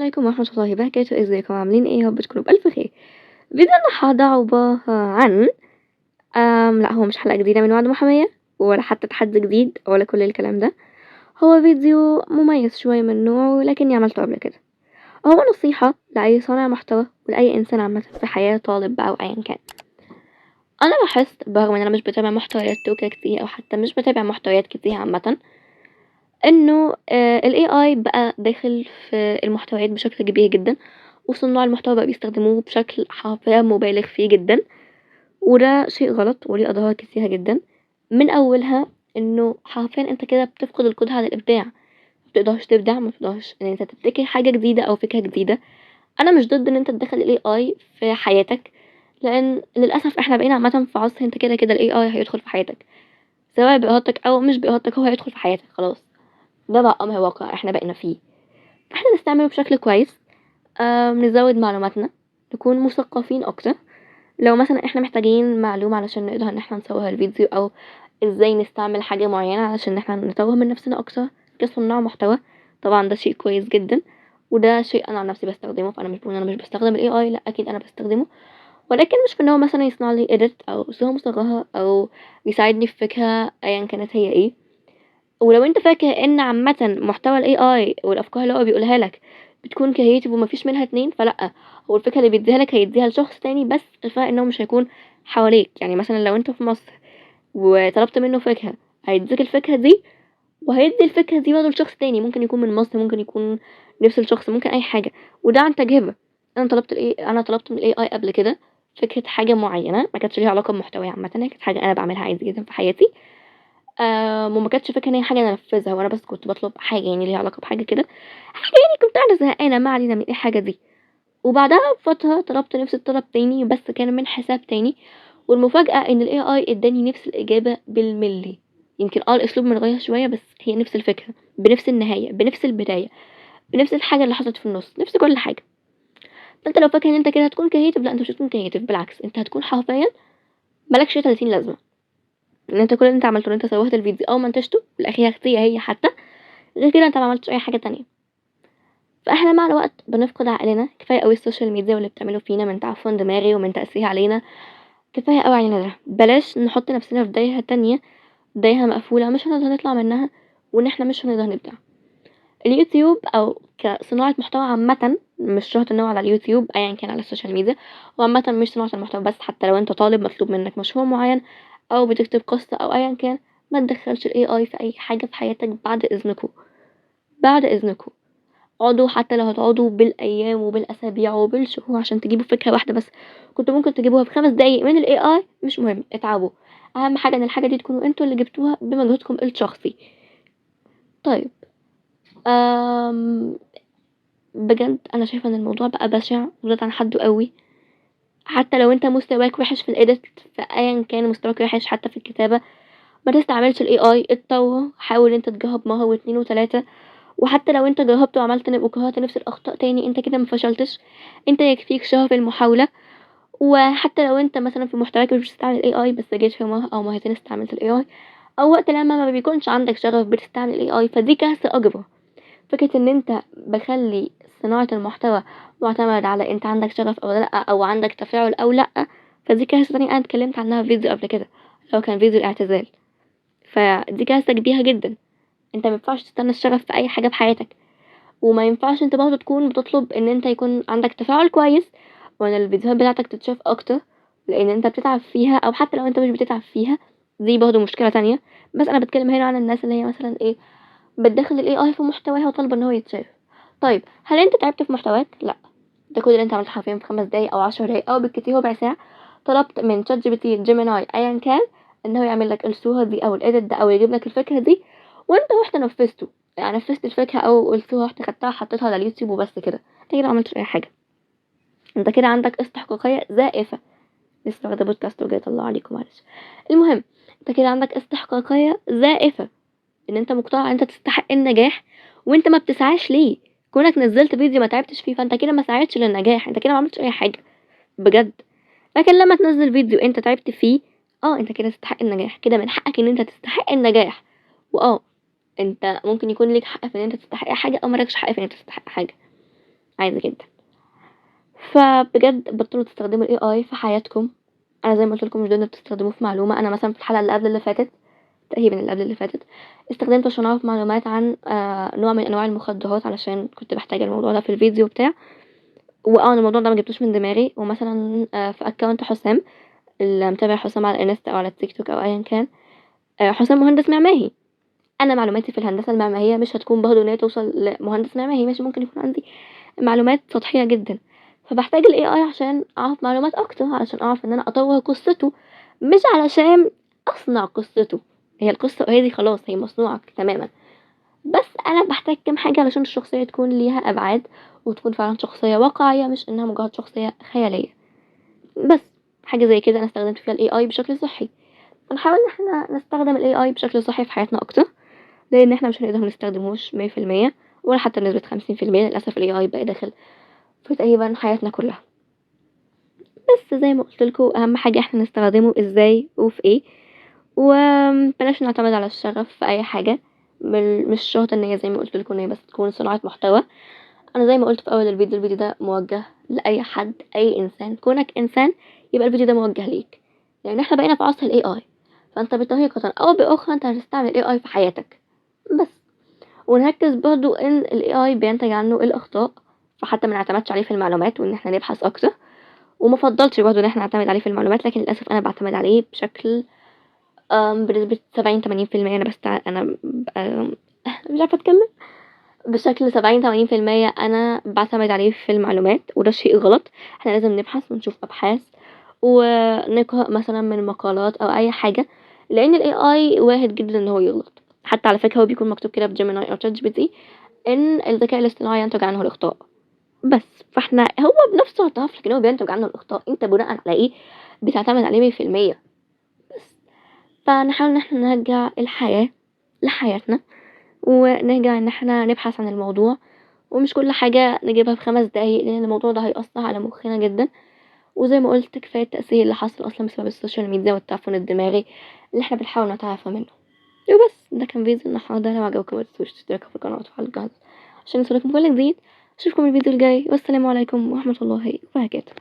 عليكم ورحمة الله وبركاته. ازيكم عاملين ايه؟ يا رب تكونوا بألف خير. فيديو النهارده عبارة عن لا، هو مش حلقة جديدة من وعد محامية ولا حتى تحدي جديد ولا كل الكلام ده. هو فيديو مميز شوية من نوعه لكني عملته قبل كده. هو نصيحة لأي صانع محتوى ولأي إنسان عامة في حياة، طالب بقى أو أيا كان. أنا لاحظت برغم إن أنا مش بتابع محتويات توكا كتير أو حتى مش بتابع محتويات كتير عامة، إنه ال AI بقى داخل في المحتويات بشكل كبير جدًا، وصناع المحتوى بقوا بيستخدموه بشكل حرفيًا مبالغ فيه جدًا، وده شيء غلط وليه أضرار كتيرة جدًا. من أولها إنه حرفيًا أنت كده بتفقد القدرة على الإبداع، مبتقدرش تبدع، مبتقدرش إن أنت تبتكر حاجة جديدة أو فكرة جديدة. أنا مش ضد إن أنت تدخّل ال AI في حياتك، لإن للأسف إحنا بقينا عامةً في عصر أنت كده ال AI هيدخل في حياتك، سواء بإرادتك أو مش بإرادتك هو هيدخل في حياتك خلاص. ده بقى أمر واقع إحنا بقينا فيه. فإحنا نستعمله بشكل كويس، نزود معلوماتنا، نكون مثقفين أكتر. لو مثلا إحنا محتاجين معلومة علشان نقدر إن إحنا نصور الفيديو، أو إزاي نستعمل حاجة معينة علشان إن إحنا نطور من نفسنا أكتر كصناع محتوى، طبعا ده شيء كويس جدا، وده شيء أنا عن نفسي بستخدمه. فأنا مش بقول إن أنا مش بستخدم ال AI، لأ أكيد أنا بستخدمه، ولكن مش في إن هو مثلا يصنع لي edit أو صورة مصغرة أو يساعدني في فكرة أيا كانت هي إيه. ولو أنت فاكر إن عامةً محتوى ال AI والأفكار اللي هو بيقولها لك بتكون creative وما فيش منها اتنين، فلأ، هو الفكرة اللي بيديها لك هيديها لشخص تاني، بس الفرق إن هو مش هيكون حواليك. يعني مثلًا لو أنت في مصر وطلبت منه فكرة، هيديك الفكرة دي وهيدي الفكرة دي برضه لشخص تاني، ممكن يكون من مصر، ممكن يكون نفس الشخص، ممكن أي حاجة. وده عن تجربة. أنا طلبت من ال AI قبل كده فكرة حاجة معينة ما كانتش ليها علاقة بمحتواي عامةً، هي كانت حاجة أنا باعملها عادي جدًا في حياتي. وما كانتش فكرة إن هي حاجة أنا أنفذها، وأنا بس كنت باطلب حاجة يعني ليها علاقة بحاجة كده، حاجة يعني كنت قاعدة زهقانة، ما علينا من إيه الحاجة دي. وبعدها بفترة طلبت نفس الطلب تاني، بس كان من حساب تاني، والمفاجأة إن ال AI اداني نفس الإجابة بالملي. يمكن الأسلوب متغير شوية، بس هي نفس الفكرة، بنفس النهاية، بنفس البداية، بنفس الحاجة اللي حصلت في النص، نفس كل حاجة. فأنت لو فاكر إن أنت كده هتكون creative، لأ أنت مش هتكون creative، بالعكس أنت هتكون حرفيًا مالكش 30 لازمة. إن أنت كل اللي أنت عملته إن أنت سوّيت الفيديو أو منتجته، الأخيرة اختي هي حتى، غير كده أنت ما عملتش أي حاجة تانية. فإحنا مع الوقت بنفقد عقلنا. كفاية أوي السوشيال ميديا واللي بتعمله فينا من تعفن دماغي ومن تأثيرها علينا، كفاية أوي علينا ده. بلاش نحط نفسنا في دايرة تانية، دايرة مقفولة مش هنقدر نطلع منها، وإن إحنا مش هنقدر نبدع. اليوتيوب أو كصناعة محتوى عامة، مش شرط إن هو على اليوتيوب، أيا كان على السوشيال ميديا، وعامة مش صناعة المحتوى بس، حتى لو أنت طالب مطلوب منك مشروع معين أو بتكتب قصة أو أيا كان، ما تدخلش ال AI في أي حاجة في حياتك بعد إذنكم. بعد إذنكم اقعدوا، حتى لو هتقعدوا بالأيام وبالأسابيع وبالشهور عشان تجيبوا فكرة واحدة بس، كنتوا ممكن تجيبوها في 5 دقايق من ال AI. مش مهم، اتعبوا. أهم حاجة إن الحاجة دي تكونوا انتوا اللي جبتوها بمجهودكم الشخصي. طيب، آمم بجد أنا شايفة إن الموضوع بقى بشع وزاد عن حده أوي. حتى لو أنت مستواك وِحِش في الedit، فأيًا كان مستواك وِحِش حتى في الكتابة، ما تستعملش ال AI، اتطور، حاول إن أنت تجرب مرة و2 و3. وحتى لو أنت جربت وعملت وكررت نفس الأخطاء تاني، أنت كده ما فشلتش، أنت يكفيك شرف المحاولة. وحتى لو أنت مثلًا في محتواك مش بتستعمل ال AI، بس جيت في مرة أو مرتين استعملت ال AI، أو وقت لمّا ما بيكونش عندك شغف بتستعمل ال AI، فدي كارثة أكبر. فكرة إن أنت باخلّي صناعة المحتوى مُعتمد على أنت عندك شغف أو لأ، أو عندك تفاعل أو لأ، فدي كارثة تانية أنا اتكلمت عنها في فيديو قبل كده، اللي هو كان فيديو الاعتزال. فدي كارثة كبيرة جدًا. أنت ما ينفعش تستنى الشغف في أي حاجة في حياتك، وما ينفعش أنت برضه تكون بتطلب إن أنت يكون عندك تفاعل كويس، وإن الفيديوهات بتاعتك تتشاف أكتر، لإن أنت بتتعب فيها، أو حتى لو أنت مش بتتعب فيها، دي برضه مشكلة تانية. بس أنا باتكلم هنا عن الناس اللي هي مثلًا إيه، بتدخّل ال AI في محتواها وطالبة إن هو يتشاف. طيب، هل أنت تعبت في محتواك؟ لأ. ده كل اللي أنت عملته حرفيًا في 5 دقايق أو 10 دقايق أو بالكتير ربع ساعة، طلبت من ChatGPT، Gemini، أيًا كان، إن هو يعمل لك الصورة دي أو الedit ده أو يجيب لك الفكرة دي، وأنت رُحت نفّذته. يعني نفّذت الفكرة أو الصورة، رُحت خدتها حطيتها على اليوتيوب وبس كده. أنت كده ما عملتش أي حاجة. أنت كده عندك استحقاقية زائفة. لسه واخدة بودكاست وجاية أطلّعه عليكم، معلش. المهم، أنت كده عندك استحقاقية زائفة. إن أنت مقتنع إن أنت تستحق النجاح، وأنت ما بتسعاش ليه. كونك نزّلت فيديو ما تعبتش فيه، فأنت كده ما سعيتش للنجاح، أنت كده ما عملتش أي حاجة بجد. لكن لمّا تنزّل فيديو أنت تعبت فيه، أنت كده تستحق النجاح، كده من حقك إن أنت تستحق النجاح. أنت ممكن يكون ليك حق في إن أنت تستحق حاجة، أو ما لكش حق في إن أنت تستحق حاجة. عادي جدا. فبجد بطلوا تستخدموا ال AI في حياتكم. انا زي ما قلت لكم مش ضد تستخدموه في معلومه. انا مثلا في الحلقه اللي قبل اللي فاتت، تقريبا اللي قبل اللي فاتت، استخدمت عشان اعرف معلومات عن نوع من انواع المخدرات علشان كنت محتاجه الموضوع ده في الفيديو بتاع. الموضوع ده ما جبتوش من دماغي. ومثلا في اكونت حسام، اللي متابع حسام على الانستا او على التيك توك او ايا كان، حسام مهندس معماري. انا معلوماتي في الهندسه المعماريه مش هتكون برضه ان هي توصل لمهندس معماري، ماشي، ممكن يكون عندي معلومات سطحيه جدا. فبحتاج ال AI عشان اعرف معلومات اكتر، علشان اعرف ان انا اطور قصته، مش علشان اصنع قصته. هي القصه اوريدي خلاص، هي مصنوعه تماما، بس انا بحتاج كام حاجه علشان الشخصيه تكون ليها ابعاد، وتكون فعلا شخصيه واقعيه، مش انها مجرد شخصيه خياليه بس. حاجه زي كده انا استخدمت فيها ال AI بشكل صحي. فنحاول ان احنا نستخدم ال AI بشكل صحي في حياتنا اكتر، لان احنا مش هنقدر نستخدموش 100% ولا حتى بنسبة 50%. للأسف ال AI بقى داخل في تقريبا حياتنا كلها. بس زي ما قلت لكم، أهم حاجة احنا نستخدمه ازاي وفي ايه، وبلاش نعتمد على الشغف في أي حاجة. مش شرط ان هي زي ما قلت لكم ان هي بس تكون صناعة محتوى. انا زي ما قلت في اول الفيديو ده موجه لاي حد، اي انسان. كونك انسان يبقى الفيديو ده موجه ليك، لان احنا بقينا في عصر ال AI. فانت بطريقة او باخرى انت هتستعمل ال AI في حياتك بس. ونركز برضو ان ال AI بينتج عنه الاخطاء، فحتى ما نعتمدش عليه في المعلومات، وان احنا نبحث اكتر. وما فضلتش برضو ان احنا نعتمد عليه في المعلومات، لكن للاسف انا بعتمد عليه بشكل بنسبة 70-80%. انا مش عارفة اتكلم. بشكل 70-80% انا بعتمد عليه في المعلومات، وده شيء غلط. احنا لازم نبحث ونشوف ابحاث، ونقرأ مثلا من مقالات او اي حاجة، لان ال AI واحد جدا ان هو يغلط. حتى على فكرة هو بيكون مكتوب كده في جيميناي او تشات جي بي تي ان الذكاء الاصطناعي ينتج عنه الاخطاء بس. فاحنا هو بنفسه اعترف لك ان هو بينتج عنه الاخطاء، انت بناء على ايه بتعتمد عليه 100% بس. فنحاول ان احنا نرجع الحياة لحياتنا، ونرجع ان احنا نبحث عن الموضوع، ومش كل حاجة نجيبها في 5 دقايق، لان الموضوع ده هيأثر على مخنا جدا. وزي ما قلت كفاية التأثير اللي حصل اصلا بسبب السوشيال ميديا والتعفن الدماغي اللي احنا بنحاول نتعافى منه. وبس، ده كان فيديو النهارده. لو عجبكم متنسوش تشتركوا في القناة وتفعلوا الجرس عشان يوصلكم كل جديد. اشوفكم الفيديو الجاي، والسلام عليكم ورحمة الله وبركاته.